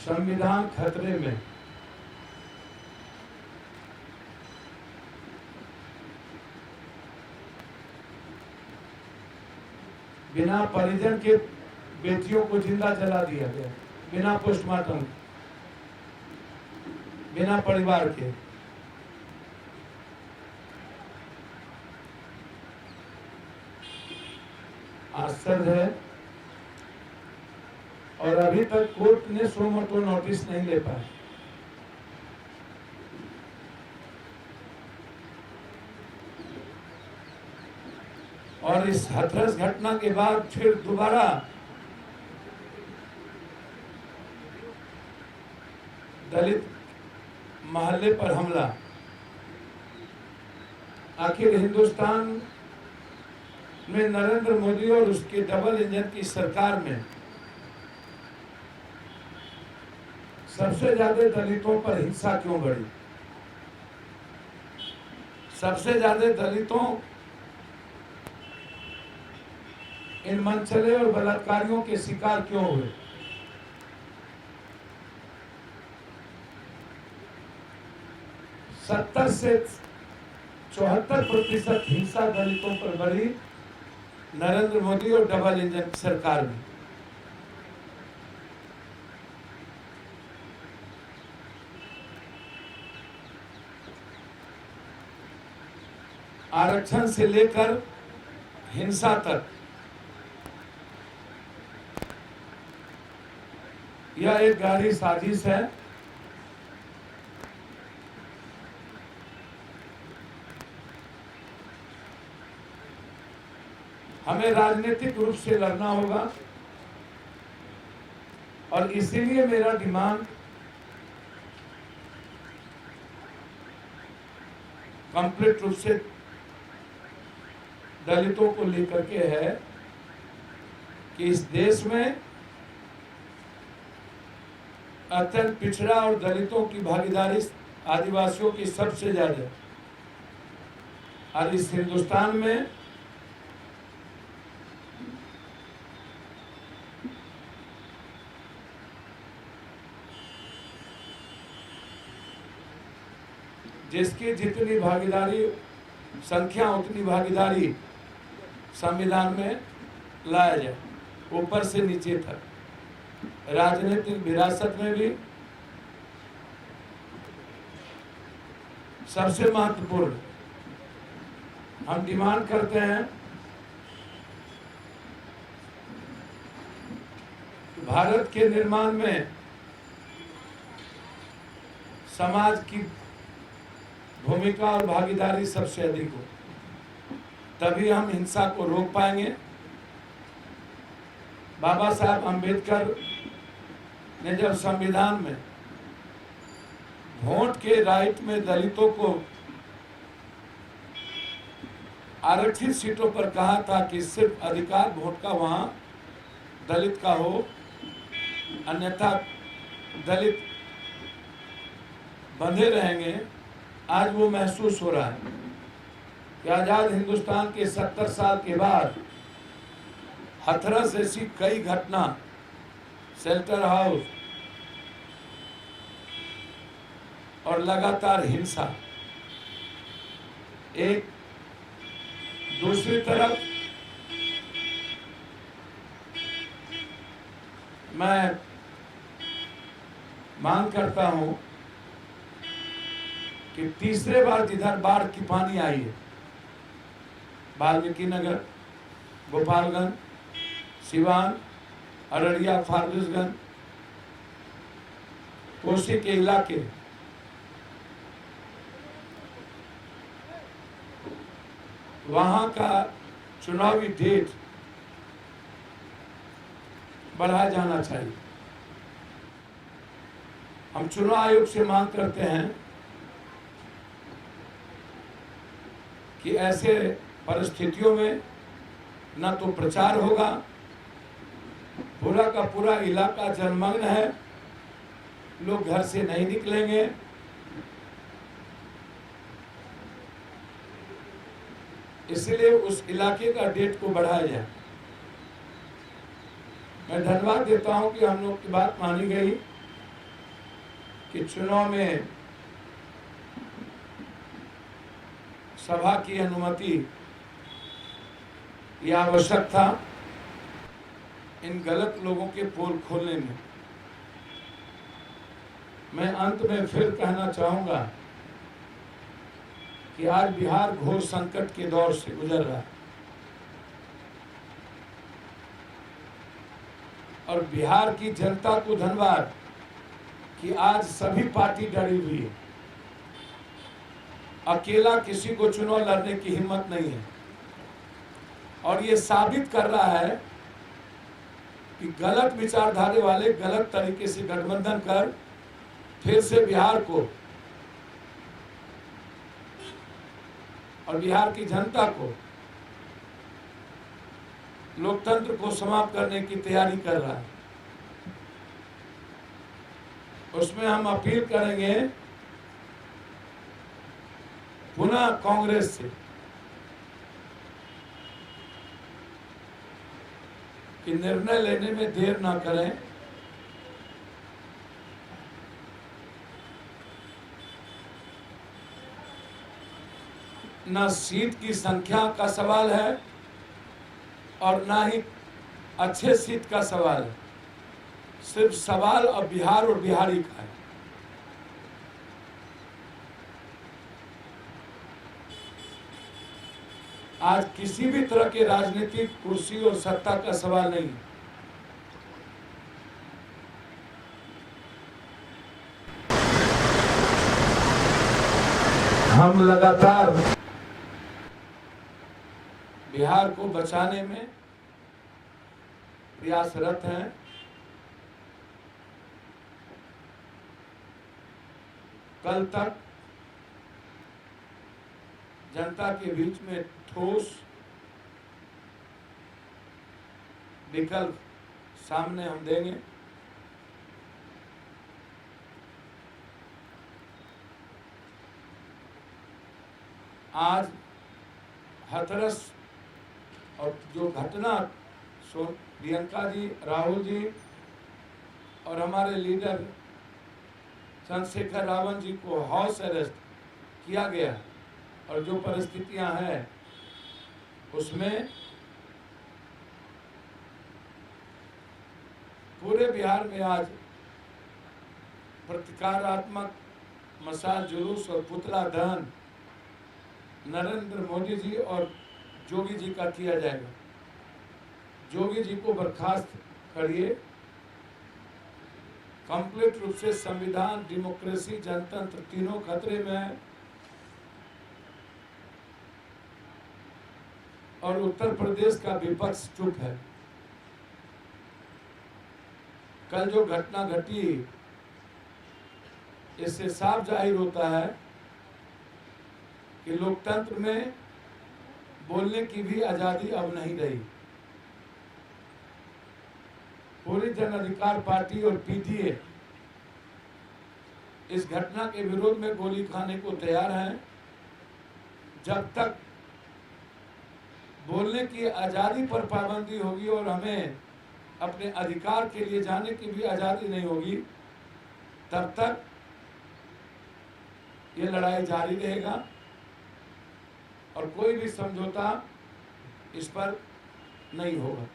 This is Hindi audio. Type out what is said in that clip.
संविधान खतरे में। बिना परिजन के बेटियों को जिंदा जला दिया गया, बिना पोस्टमार्टम, बिना परिवार के। आश्चर्य है। और अभी तक कोर्ट ने सो मोटो नोटिस नहीं ले पाए। और इस हाथरस घटना के बाद फिर दोबारा दलित महल्ले पर हमला। आखिर हिंदुस्तान में नरेंद्र मोदी और उसके डबल इंजन की सरकार में सबसे ज्यादा दलितों पर हिंसा क्यों बढ़ी? सबसे ज्यादा दलितों इन मनचले और बलात्कारियों के शिकार क्यों हुए? सत्तर से 74% हिंसा दलितों पर बढ़ी नरेंद्र मोदी और डबल इंजन सरकार में। आरक्षण से लेकर हिंसा तक यह एक गहरी साजिश है। हमें राजनीतिक रूप से लड़ना होगा और इसीलिए मेरा डिमांड कंप्लीट रूप से दलितों को लेकर के है कि इस देश में अत्यंत पिछड़ा और दलितों की भागीदारी आदिवासियों की सबसे ज्यादा। और इस हिंदुस्तान में जिसकी जितनी भागीदारी संख्या उतनी भागीदारी संविधान में लाया जाए, ऊपर से नीचे तक। राजनीतिक विरासत में भी सबसे महत्वपूर्ण हम डिमांड करते हैं कि भारत के निर्माण में समाज की भूमिका और भागीदारी सबसे अधिक हो, तभी हम हिंसा को रोक पाएंगे। बाबा साहब अंबेडकर ने जब संविधान में वोट के राइट में दलितों को आरक्षित सीटों पर कहा था कि सिर्फ अधिकार वोट का वहां दलित का हो, अन्यथा दलित बंधे रहेंगे। आज वो महसूस हो रहा है कि आजाद हिंदुस्तान के 70 साल के बाद हाथरस जैसी कई घटना, शेल्टर हाउस और लगातार हिंसा, एक दूसरी तरफ मैं मांग करता हूं कि तीसरे बार जिधर बाढ़ की पानी आई है, वाल्मीकि नगर, गोपालगंज, सिवान, अररिया, फारबिसगंज, कोसी के इलाके, वहां का चुनावी डेट बढ़ाया जाना चाहिए। हम चुनाव आयोग से मांग करते हैं कि ऐसे परिस्थितियों में न तो प्रचार होगा, पूरा का पूरा इलाका जलमग्न है, लोग घर से नहीं निकलेंगे। इसलिए उस इलाके का डेट को बढ़ाया जाए। मैं धन्यवाद देता हूं कि हम लोग की बात मानी गई कि चुनाव में सभा की अनुमति यह आवश्यक था इन गलत लोगों के पोल खोलने में। मैं अंत में फिर कहना चाहूंगा कि आज बिहार घोर संकट के दौर से गुजर रहा है और बिहार की जनता को धन्यवाद कि आज सभी पार्टी डरी हुई है। अकेला किसी को चुनाव लड़ने की हिम्मत नहीं है और ये साबित कर रहा है कि गलत विचारधारा वाले गलत तरीके से गठबंधन कर फिर से बिहार को और बिहार की जनता को, लोकतंत्र को समाप्त करने की तैयारी कर रहा है। उसमें हम अपील करेंगे पुनः कांग्रेस से कि निर्णय लेने में देर ना करें। ना सीट की संख्या का सवाल है और ना ही अच्छे सीट का सवाल है, सिर्फ सवाल अब बिहार और बिहारी का है। आज किसी भी तरह के राजनीतिक कुर्सी और सत्ता का सवाल नहीं। हम लगातार बिहार को बचाने में प्रयासरत हैं। कल तक जनता के बीच में ठोस विकल्प सामने हम देंगे। आज हाथरस और जो घटना प्रियंका जी, राहुल जी और हमारे लीडर चंद्रशेखर रावण जी को हाउस अरेस्ट किया गया और जो परिस्थितियां हैं उसमें पूरे बिहार में आज प्रतिकारात्मक मशाल जुलूस और पुतला दहन नरेंद्र मोदी जी और जोगी जी का किया जाएगा। जोगी जी को बर्खास्त करिए। कंप्लीट रूप से संविधान, डेमोक्रेसी, जनतंत्र तीनों खतरे में है और उत्तर प्रदेश का विपक्ष चुप है। कल जो घटना घटी इससे साफ जाहिर होता है कि लोकतंत्र में बोलने की भी आजादी अब नहीं रही। पूरी जन अधिकार पार्टी और पीटीए इस घटना के विरोध में गोली खाने को तैयार हैं। जब तक बोलने की आजादी पर पाबंदी होगी और हमें अपने अधिकार के लिए जाने की भी आजादी नहीं होगी, तब तक ये लड़ाई जारी रहेगा और कोई भी समझौता इस पर नहीं होगा।